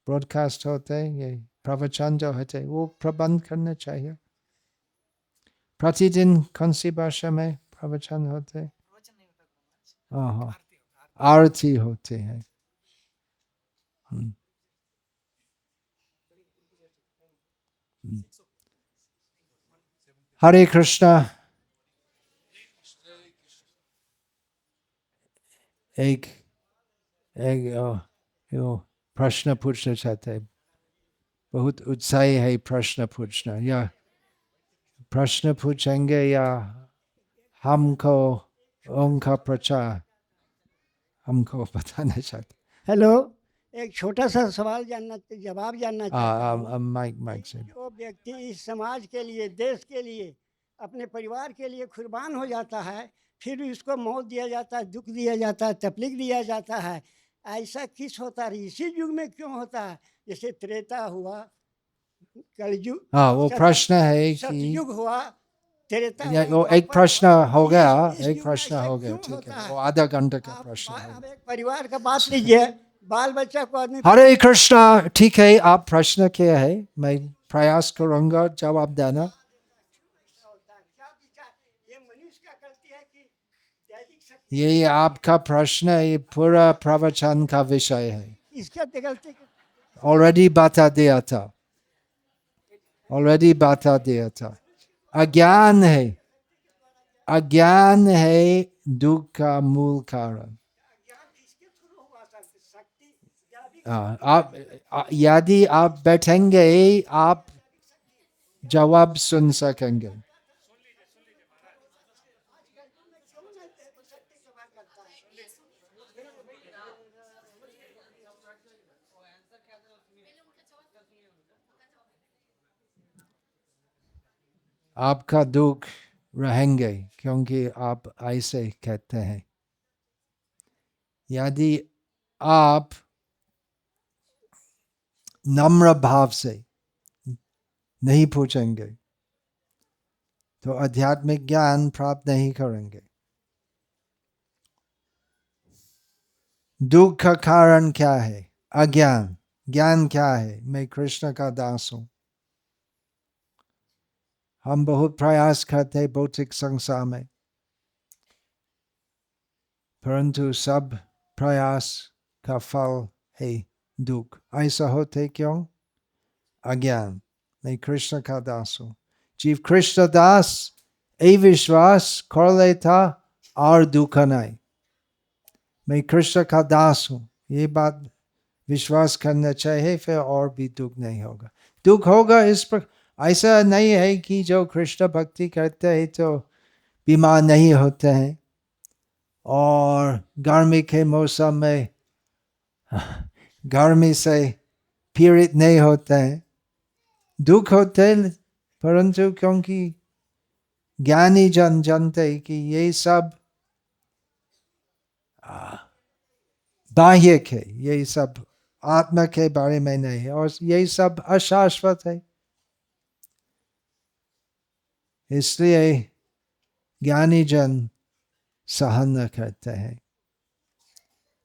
ब्रॉडकास्ट होते, ये प्रवचन जो होते वो प्रबंध करना चाहिए। प्रतिदिन कौन सी भाषा में प्रवचन होते? हाँ, आरती होते हैं। हरे कृष्णा। एक प्रश्न पूछना चाहते हैं, बहुत उत्साही है प्रश्न पूछना, या प्रश्न पूछेंगे या हमको उनका प्रचार हमको बताना चाहते? हेलो, एक छोटा सा सवाल जवाब जानना चाहता हूँ। माइक से। जो व्यक्ति इस समाज के लिए, देश के लिए, अपने परिवार के लिए कुर्बान हो जाता है, फिर उसको मौत दिया जाता है, दुख दिया जाता है, तकलीफ दिया जाता है, ऐसा किस होता है? इसी युग में क्यों होता है? जैसे त्रेता हुआ, कलयुग, हाँ, वो प्रश्न है कि सतयुग हुआ, वो एक प्रश्न हो गया, एक युग में प्रश्न ऐसा हो गया, क्यों ठीक होता है, है? वो आधा घंटे का प्रश्न है। अब एक परिवार का बात लीजिए, बाल बच्चा को आदमी। हरे कृष्णा। ठीक है, आप प्रश्न किया है, मैं प्रयास करूंगा जवाब देना। ये आपका प्रश्न, ये पूरा प्रवचन का विषय है। इसका गलती ऑलरेडी बता दिया था, ऑलरेडी बता दिया था। अज्ञान है, अज्ञान है दुख का मूल कारण। आप यदि आप बैठेंगे आप जवाब सुन सकेंगे। आपका दुख रहेंगे क्योंकि आप ऐसे कहते हैं। यदि आप नम्र भाव से नहीं पूछेंगे तो आध्यात्मिक ज्ञान प्राप्त नहीं करेंगे। दुख का कारण क्या है? अज्ञान। ज्ञान क्या है? मैं कृष्ण का दास हूं। हम बहुत प्रयास करते हैं भौतिक संसार में, परंतु सब प्रयास का फल है दुख। ऐसा होते क्यों? अज्ञान। मैं कृष्ण का दास हूं। जीव कृष्ण दास ए विश्वास कर लेता और दुख नहीं। मैं कृष्ण का दास हूं, ये बात विश्वास करना चाहिए, फिर और भी दुख नहीं होगा। दुख होगा इस पर, ऐसा नहीं है कि जो कृष्ण भक्ति करते हैं तो बीमार नहीं होते हैं और गर्मी के मौसम में गर्मी से पीड़ित नहीं होते हैं। दुख होते हैं, परंतु क्योंकि ज्ञानी जन जानते कि ये सब बाह्य है, ये सब आत्मा के बारे में नहीं है और ये सब अशाश्वत है। इसलिए ज्ञानी जन सहन करते हैं।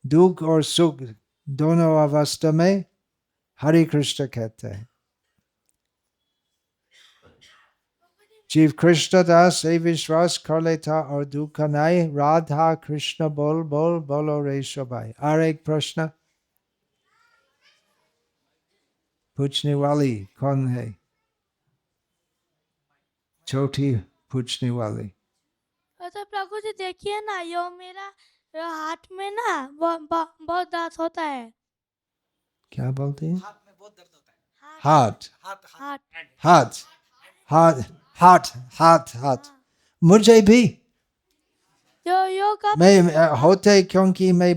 दुख और सुख दोनों अवस्था में हरे कृष्ण कहते हैं। जीव कृष्ण दास से विश्वास कर लेता और दुख नहीं। राधा कृष्ण बोल बोल बोलो रे सबाई। और एक प्रश्न पूछने वाली कौन है? छोटी पूछने वाली। तो प्रभु जी देखिए ना, यो मेरा हाथ में ना बहुत दर्द होता है। क्या बोलते हैं? हाथ हार्ट हार्ट हाथ हाथ हाथ हाथ हाथ मुझे भी यो कब मैं होते क्योंकि मैं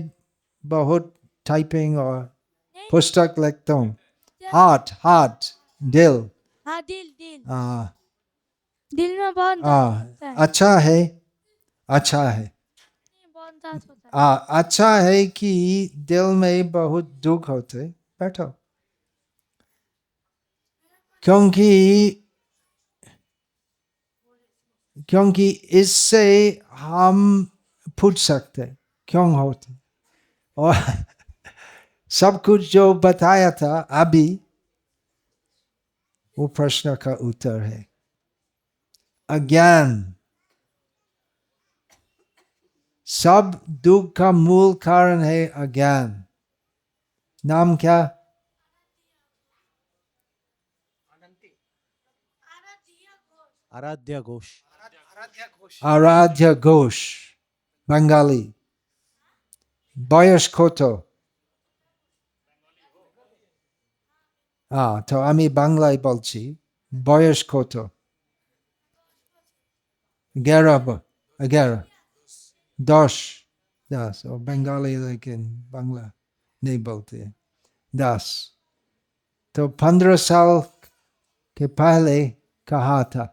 बहुत टाइपिंग और नहीं, पुस्तक लिखता हूँ हार्ट हार्ट दिल हाँ दिल आ, दिल में बहुत दर्द आ, होता है अच्छा है अच्छा है नहीं, बहुत दर्द होता है अच्छा है कि दिल में बहुत दुख होते बैठो क्योंकि क्योंकि इससे हम पूछ सकते क्यों होते और सब कुछ जो बताया था अभी वो प्रश्न का उत्तर है अज्ञान सब दुख का मूल कारण है अज्ञान नाम क्या आराध्या घोष आराध्य घोष बंगाली बयस কত তো আমি বাংলায় বলছি বয়স কত 11 10 और बंगाली लेकिन बांग्ला नहीं बोलते 10 तो 15 साल के पहले कहा था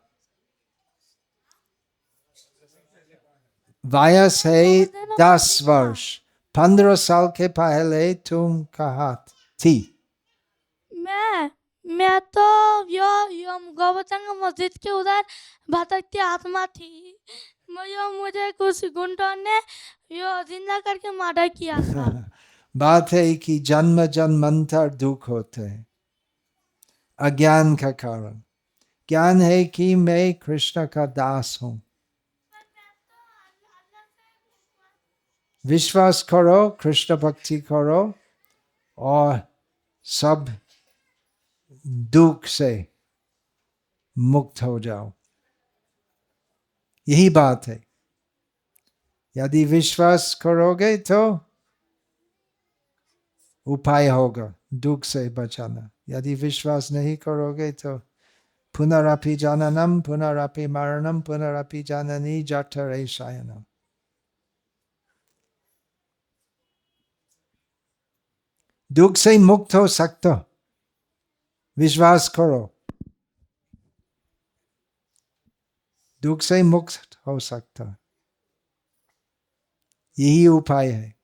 वयस है 10 वर्ष 15 साल के पहले तुम कहा थी मैं तो यो गोबरचंग मस्जिद के उधर भटकती आत्मा थी मुझे कुछ गुंडों ने यो जिंदा करके मर्डर किया था बात है कि जन्म जन्मांतर दुख होते हैं अज्ञान का कारण ज्ञान है कि मैं कृष्ण का दास हूं विश्वास करो कृष्ण भक्ति करो और सब दुख से मुक्त हो जाओ यही बात है यदि विश्वास करोगे तो उपाय होगा दुख से बचाना यदि विश्वास नहीं करोगे तो पुनरपि जननम पुनरपि मरणम पुनरपि जननी जठरे शयनम दुख से मुक्त हो सकते विश्वास करो दुख से मुक्त हो सकता यही उपाय है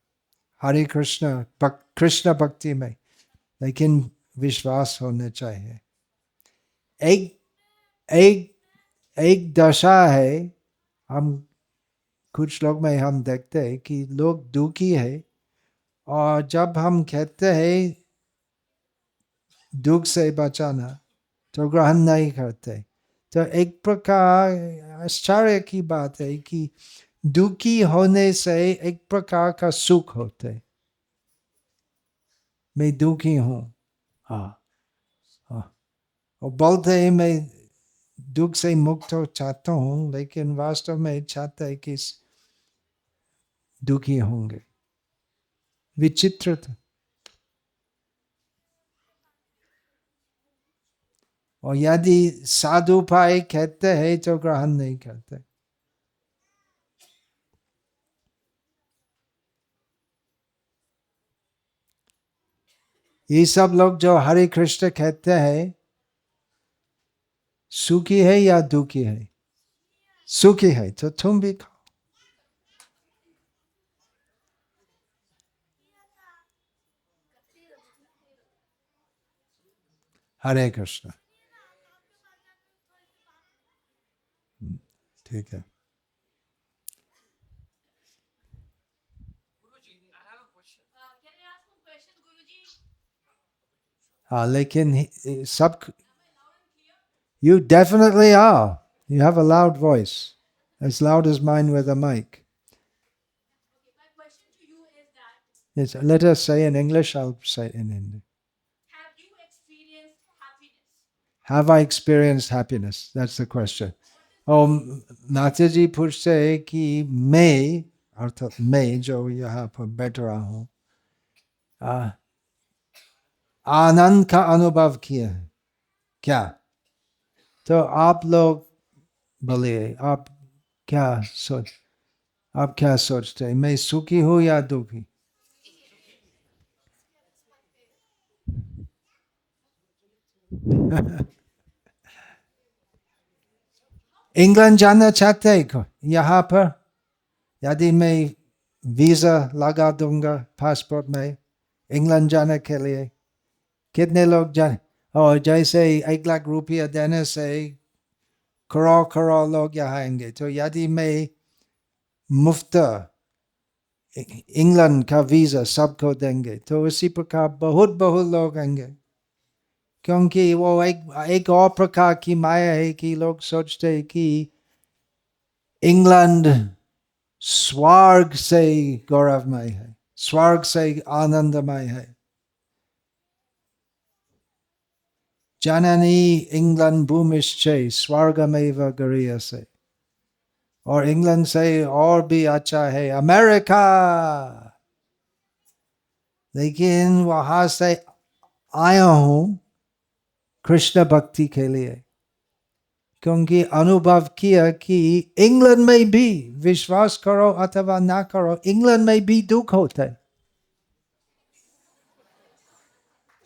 हरे कृष्ण भक्ति में लेकिन विश्वास होना चाहिए एक एक एक दशा है हम कुछ लोग में हम देखते हैं कि लोग दुखी है और जब हम कहते हैं दुख से बचाना तो ग्रहण नहीं करते तो एक प्रकार आश्चर्य की बात है कि दुखी होने से एक प्रकार का सुख होते मैं दुखी हूं हाँ और बोलते हैं मैं दुख से मुक्त हो चाहता हूं लेकिन वास्तव में चाहता है कि दुखी होंगे विचित्र था और यदि साधु भाई कहते हैं तो ग्रहण नहीं करते ये सब लोग जो हरे कृष्ण कहते हैं सुखी है या दुखी है सुखी है तो तुम भी खाओ हरे कृष्ण ठीक है हाँ लेकिन सब you definitely are you have a loud voice as loud as mine with a mic yes let us say in English I'll say it in Hindi have I experienced happiness that's the question Nathji पूछते हैं कि मैं अर्थात मैं जो यहाँ पर बैठ रहा हूँ आनंद का अनुभव किया है क्या? तो आप लोग बोलिए, आप क्या सोचते हैं? मैं सुखी हूं या दुखी? इंग्लैंड जाना चाहते हैं यहाँ पर? यदि मैं वीजा लगा दूंगा पासपोर्ट में इंग्लैंड जाने के लिए, कितने लोग जाने? और जैसे 1 लाख रुपया देने से करोड़ लोग यहाँ आएंगे। तो यदि मैं मुफ्त इंग्लैंड का वीजा सबको देंगे तो उसी प्रकार बहुत लोग आएंगे, क्योंकि वो एक और प्रकार की माया है कि लोग सोचते हैं कि इंग्लैंड स्वर्ग से गौरवमय है, स्वर्ग से आनंदमय है। जननी इंग्लैंड भूमिश्चे स्वर्गमेव गरीयसे, और इंग्लैंड से और भी अच्छा है अमेरिका। लेकिन वहां से आया हूं कृष्ण भक्ति के लिए, क्योंकि अनुभव किया कि इंग्लैंड में भी, विश्वास करो अथवा ना करो, इंग्लैंड में भी दुख होता है।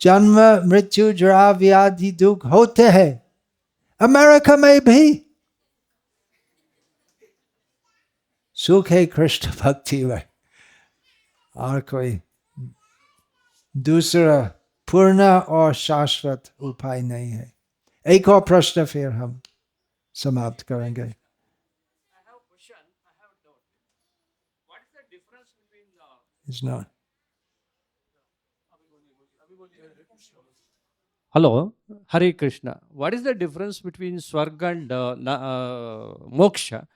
जन्म मृत्यु जरा व्याधि दुख होते हैं, अमेरिका में भी। सुख है कृष्ण भक्ति में, और कोई दूसरा पूर्ण और शाश्वत उपाय नहीं है। एक और प्रश्न फिर हम समाप्त करेंगे। It's not. Hello, Hare Krishna. What is the difference between Swarga and Moksha?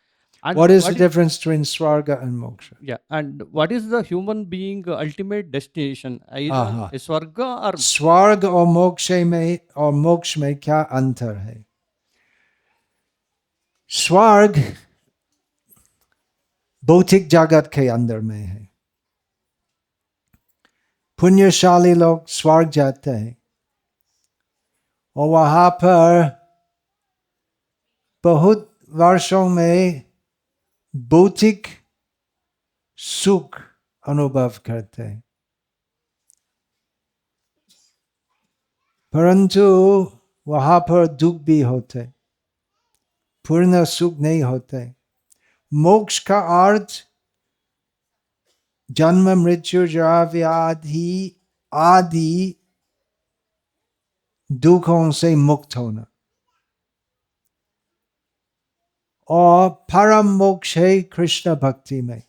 And What is the difference between Swarga and Moksha? Yeah, and what is the human being ultimate destination? Either हाँ। a Swarga or स्वर्ग और मोक्ष में क्या अंतर है? स्वर्ग भौतिक जगत के अंदर में है। पुण्यशाली लोग स्वर्ग जाते हैं और वहां पर बहुत वर्षों में भौतिक सुख अनुभव करते हैं, परंतु वहां पर दुख भी होते, पूर्ण सुख नहीं होते। मोक्ष का अर्थ जन्म मृत्यु जरा व्याधि आदि दुखों से मुक्त होना, और परम मोक्ष है कृष्ण भक्ति में।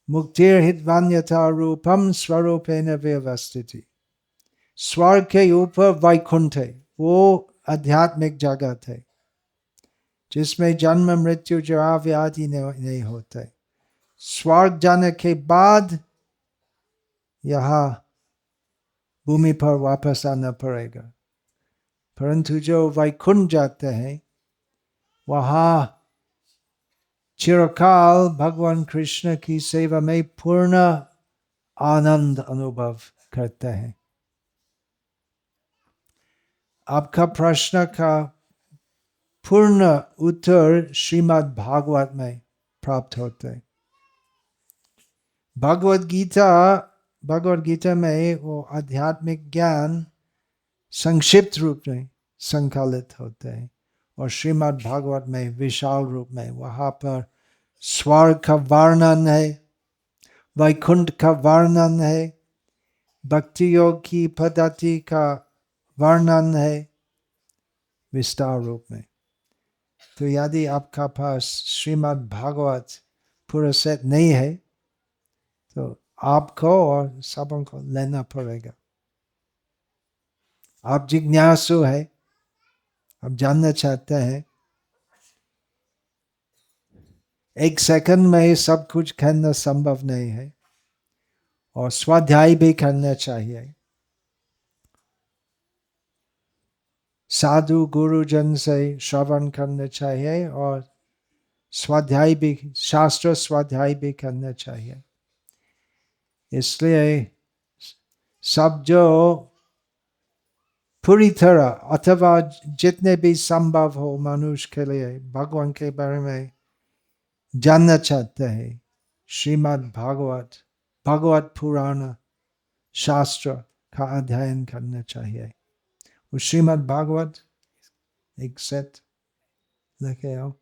मुक्तिर हितवान्यथा रूपम स्वरूपेण व्यवस्थिति। स्वर्ग के ऊपर वैकुंठ है, वो आध्यात्मिक जगत है जिसमें जन्म मृत्यु जरा व्याधि नहीं होते। स्वर्ग जाने के बाद यहाँ भूमि पर वापस आना पड़ेगा, परंतु जो वैकुंठ जाते हैं वहाँ चिरकाल भगवान कृष्ण की सेवा में पूर्ण आनंद अनुभव करते हैं। आपका प्रश्न का पूर्ण उत्तर श्रीमद् भागवत में प्राप्त होते हैं। भगवद गीता में वो आध्यात्मिक ज्ञान संक्षिप्त रूप में संकलित होते हैं, और श्रीमद् भागवत में विशाल रूप में वहाँ पर स्वर्ग का वर्णन है, वैकुंठ का वर्णन है, भक्ति योग की पद्धति का वर्णन है विस्तार रूप में। तो यदि आपका पास श्रीमद् भागवत पूरा सेट नहीं है तो आपको और सबों को लेना पड़ेगा। आप जिज्ञासु है, आप जानना चाहते हैं, एक सेकंड में सब कुछ करना संभव नहीं है, और स्वाध्याय भी करना चाहिए। साधु गुरुजन से श्रवण करना चाहिए और स्वाध्याय भी, शास्त्र स्वाध्याय भी करना चाहिए। इसलिए सब जो पूरी तरह अथवा जितने भी संभव हो मनुष्य के लिए भगवान के बारे में जानना चाहते हैं, श्रीमद् भागवत, भगवत पुराण, शास्त्र का अध्ययन करना चाहिए। और श्रीमद् भागवत एक सेट लेके आओ।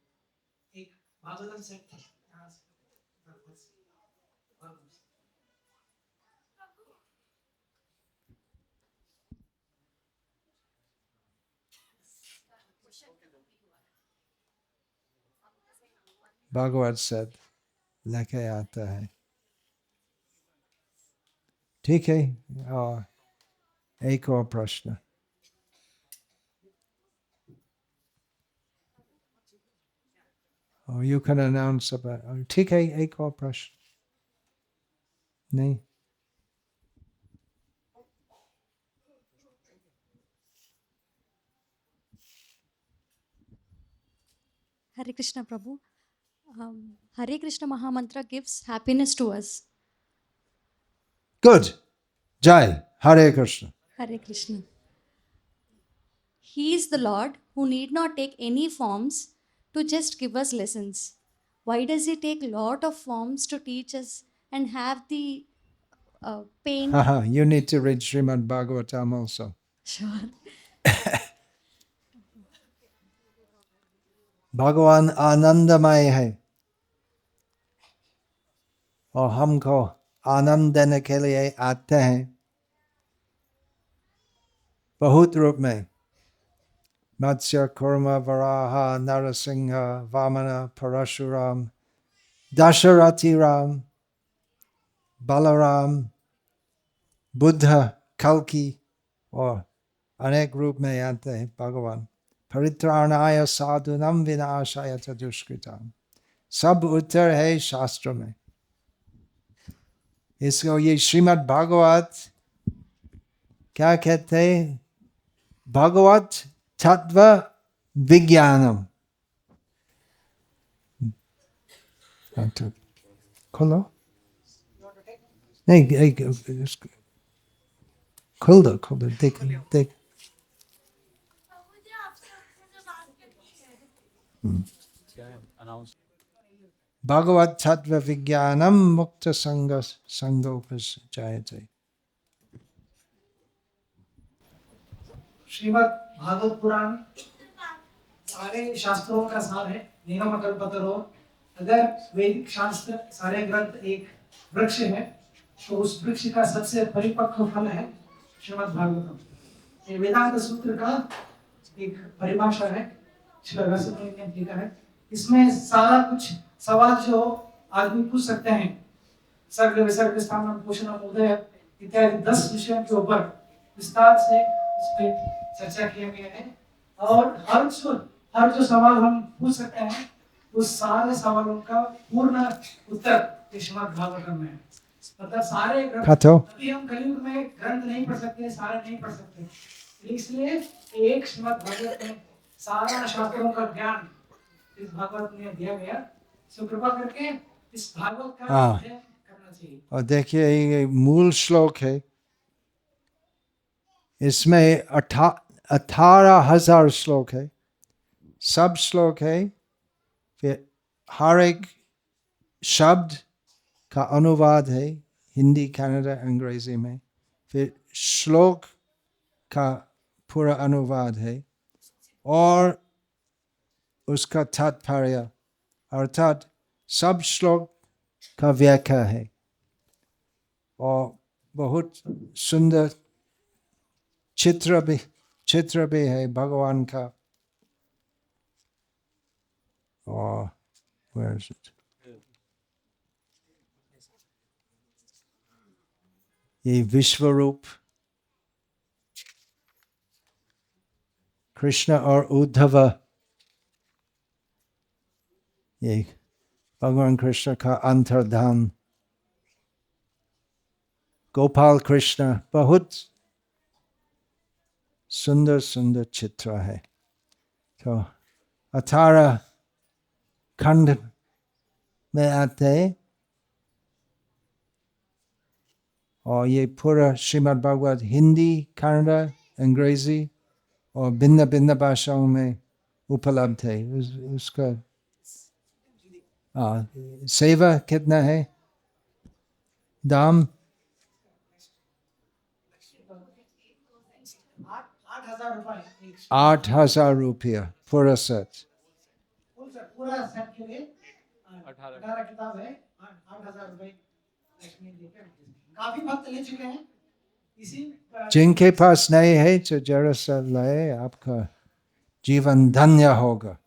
भागवत सेट लेके आता है। ठीक है, और एक और प्रश्न। और यू कैन अनाउंस अबाउट। ठीक है, एक और प्रश्न। नहीं, Hare Krishna Prabhu. Hare Krishna Mahamantra gives happiness to us. Good. जय हरे Krishna. Hare Krishna. He is the Lord who need not take any forms to just give us lessons. Why does he take lot of forms to teach us and have the pain? You need to read Srimad Bhagavatam also. Sure. भगवान आनंदमय है और हमको आनंद देने के लिए आते हैं बहुत रूप में। मत्स्य, कूर्म, वराह, नरसिंह, वामन, परशुराम, दशरथी राम, बलराम, बुद्ध, कल्कि और अनेक रूप में आते हैं भगवान। परित्राणाय साधूनां विनाशाय च दुष्कृतां। सब उत्तर है शास्त्र में। इसको ये श्रीमद् भागवत क्या कहते हैं? भगवत तत्व विज्ञानम। खोलो, नहीं खोल दो, देख देख। भगवत तत्व विज्ञानम मुक्त संगोपजायते। श्रीमद् भागवत पुराण सारे शास्त्रों का सार है। निगम कल्पतरो। अगर वैदिक शास्त्र सारे ग्रंथ एक वृक्ष है तो उस वृक्ष का सबसे परिपक्व फल है श्रीमद् भागवतम। ये वेदांत सूत्र का एक परिभाषा है, श्री व्यासदेव ने लिखा है। इसमें सारा कुछ सवाल जो आदमी पूछ सकते हैं, सर्ग विसर्ग स्थान पोषणम उदय इत्यादि 10 विषयों के ऊपर विस्तार से इस पे चर्चा किया गया है। और हर जो सवाल हम पूछ सकते हैं उस सारे सवालों का पूर्ण उत्तर श्रीमद् भागवतम में है। मतलब सारे ग्रंथ, अभी हम कलयुग में ग्रंथ नहीं पढ़ सकते, सारे नहीं पढ़ सकते, इसलिए एक श्रीमद् भागवत में सारा शास्त्रों का ज्ञान इस भागवत में दिया गया। सो कृपा करके इस भागवत का अध्ययन करना चाहिए। और देखिए ये मूल श्लोक है, इसमें 18,000 श्लोक है, सब श्लोक है। फिर हर एक शब्द का अनुवाद है हिंदी, कन्नड़, अंग्रेजी में। फिर श्लोक का पूरा अनुवाद है और उसका तात्पर्य अर्थात सब श्लोक का व्याख्या है। और बहुत सुंदर चित्र भी है भगवान का। और where is it? ये विश्व रूप कृष्ण और उद्धव, ये भगवान कृष्ण का अंतर्धान, गोपाल कृष्ण, बहुत सुंदर सुंदर चित्र है। तो 18 खंड में आते हैं और ये पूरा श्रीमद् भागवत हिंदी, कन्नड़, अंग्रेजी और भिन्न भिन्न भाषाओं में उपलब्ध है। उसका सेवा कितना है दाम? 8,000 रुपये। 8,000 रुपया पूरा सेट। पूरा सेट के लिए 18 किताब है, 8,000 रुपये। काफी भक्त ले चुके हैं इसी। जिनके पास नहीं है तो जरा सा लाए, आपका जीवन धन्य होगा।